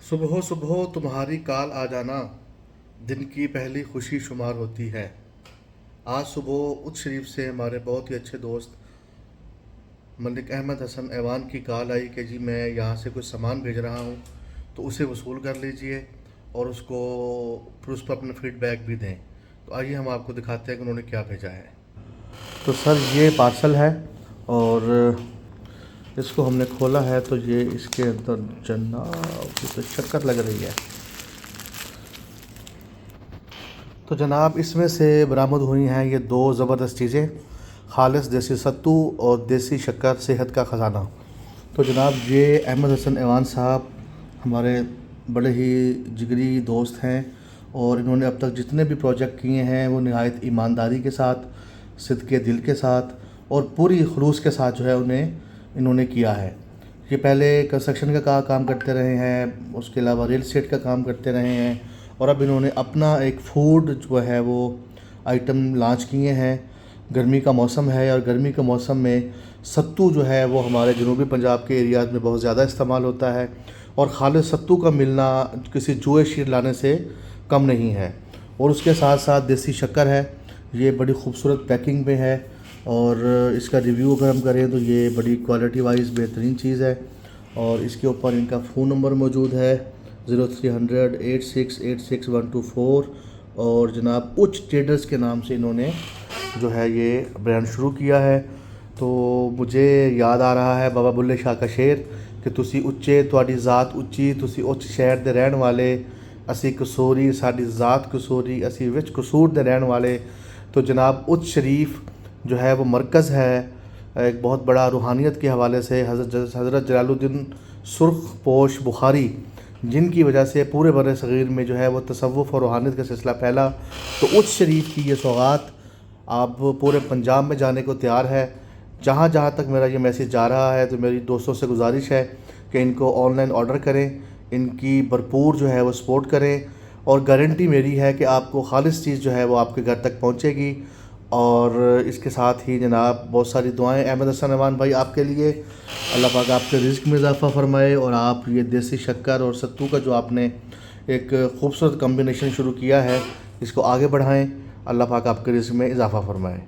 صبح صبح تمہاری کال آ جانا دن کی پہلی خوشی شمار ہوتی ہے۔ آج صبح اچ شریف سے ہمارے بہت ہی اچھے دوست ملک احمد حسن ایوان کی کال آئی کہ جی میں یہاں سے کچھ سامان بھیج رہا ہوں، تو اسے وصول کر لیجئے اور اس کو پھر اس پر اپنا فیڈ بیک بھی دیں۔ تو آئیے ہم آپ کو دکھاتے ہیں کہ انہوں نے کیا بھیجا ہے۔ تو سر یہ پارسل ہے اور اس کو ہم نے کھولا ہے تو یہ اس کے اندر جناب کی تو شکر لگ رہی ہے۔ تو جناب اس میں سے برآمد ہوئی ہیں یہ دو زبردست چیزیں، خالص دیسی ستو اور دیسی شکر، صحت کا خزانہ۔ تو جناب یہ احمد حسن ایوان صاحب ہمارے بڑے ہی جگری دوست ہیں، اور انہوں نے اب تک جتنے بھی پروجیکٹ کیے ہیں وہ نہایت ایمانداری کے ساتھ، صدقے دل کے ساتھ اور پوری خلوص کے ساتھ جو ہے انہوں نے کیا ہے۔ یہ پہلے کنسٹرکشن کا کام کرتے رہے ہیں، اس کے علاوہ ریل اسٹیٹ کا کام کرتے رہے ہیں، اور اب انہوں نے اپنا ایک فوڈ جو ہے وہ آئٹم لانچ کیے ہیں۔ گرمی کا موسم ہے اور گرمی کے موسم میں ستو جو ہے وہ ہمارے جنوبی پنجاب کے ایریاز میں بہت زیادہ استعمال ہوتا ہے، اور خالص ستو کا ملنا کسی جوئے شیر لانے سے کم نہیں ہے۔ اور اس کے ساتھ ساتھ دیسی شکر ہے، یہ بڑی خوبصورت پیکنگ میں ہے، اور اس کا ریویو اگر ہم کریں تو یہ بڑی کوالٹی وائز بہترین چیز ہے۔ اور اس کے اوپر ان کا فون نمبر موجود ہے 0300 8686 124، اور جناب اچ ٹریڈرز کے نام سے انہوں نے جو ہے یہ برانڈ شروع کیا ہے۔ تو مجھے یاد آ رہا ہے بابا بلے شاہ کا شعر کہ تسی اچے تواڈی ذات اچی، تسی اچ شہر دے رہن والے، اسی قصوری ساڈی ذات قصوری، اسی وچ قصور دے رہن والے۔ تو جناب اچ شریف جو ہے وہ مرکز ہے ایک بہت بڑا روحانیت کے حوالے سے، حضرت جلال الدین سرخ پوش بخاری، جن کی وجہ سے پورے بر صغیر میں جو ہے وہ تصوف اور روحانیت کا سلسلہ پھیلا۔ تو اچ شریف کی یہ سوغات آپ پورے پنجاب میں جانے کو تیار ہے۔ جہاں جہاں تک میرا یہ میسیج جا رہا ہے تو میری دوستوں سے گزارش ہے کہ ان کو آن لائن آرڈر کریں، ان کی بھرپور جو ہے وہ سپورٹ کریں، اور گارنٹی میری ہے کہ آپ کو خالص چیز جو ہے وہ آپ کے گھر تک پہنچے گی۔ اور اس کے ساتھ ہی جناب بہت ساری دعائیں احمد حسن ایوان بھائی آپ کے لیے، اللہ پاک آپ کے رزق میں اضافہ فرمائے، اور آپ یہ دیسی شکر اور ستو کا جو آپ نے ایک خوبصورت کمبینیشن شروع کیا ہے اس کو آگے بڑھائیں، اللہ پاک آپ کے رزق میں اضافہ فرمائے۔